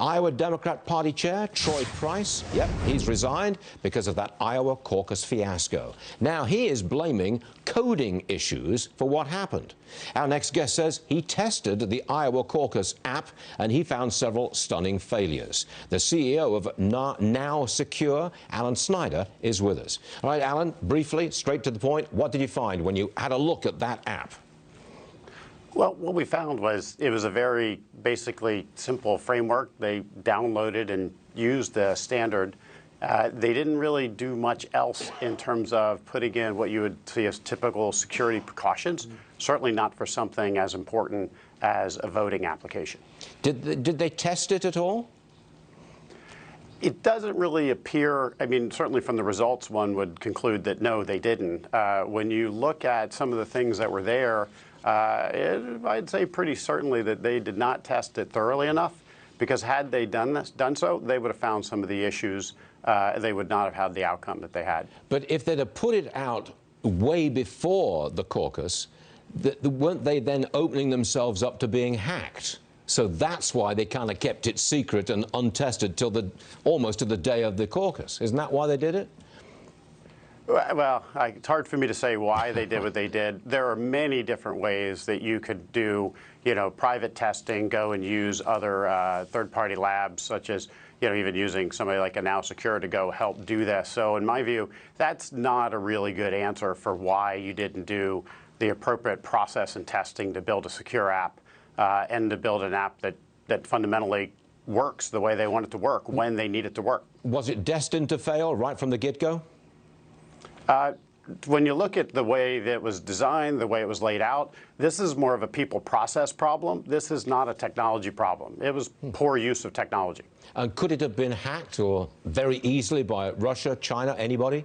Iowa Democrat Party Chair Troy Price, yep, he's resigned because of that Iowa caucus fiasco. Now he is blaming coding issues for what happened. Our next guest says he tested the Iowa caucus app and he found several stunning failures. The CEO of Nowsecure, Allan Snyder, is with us. All right, Allan, briefly, straight to the point, what did you find when you had a look at that app? Well, what we found was it was a very basically simple framework. They downloaded and used the standard. They didn't really do much else in terms of putting in what you would see as typical security precautions, certainly not for something as important as a voting application. Did they test it at all? It doesn't really appear, I mean, certainly from the results, one would conclude that no, they didn't. When you look at some of the things that were there, I'd say pretty certainly that they did not test it thoroughly enough, because had they done so, they would have found some of the issues. They would not have had the outcome that they had. But if they'd have put it out way before the caucus, weren't they then opening themselves up to being hacked? So that's why they kind of kept it secret and untested till almost to the day of the caucus. Isn't that why they did it? Well, it's hard for me to say why they did what they did. There are many different ways that you could do, private testing, go and use other third-party labs, such as, even using somebody like a Nowsecure to go help do this. So in my view, that's not a really good answer for why you didn't do the appropriate process and testing to build a secure app and to build an app that fundamentally works the way they want it to work when they need it to work. Was it destined to fail right from the get-go? When you look at the way that it was designed, the way it was laid out, this is more of a people process problem. This is not a technology problem. It was poor use of technology. And could it have been hacked or very easily by Russia, China, anybody?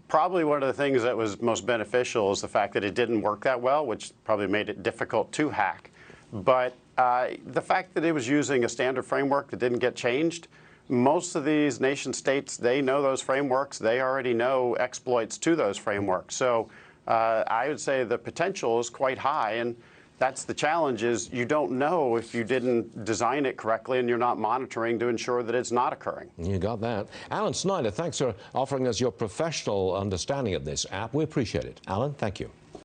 Probably one of the things that was most beneficial is the fact that it didn't work that well, which probably made it difficult to hack. But the fact that it was using a standard framework that didn't get changed, most of these nation states, they know those frameworks. They already know exploits to those frameworks. So I would say the potential is quite high. And that's the challenge, is you don't know if you didn't design it correctly and you're not monitoring to ensure that it's not occurring. You got that. Allan Snyder, thanks for offering us your professional understanding of this app. We appreciate it. Allan, thank you.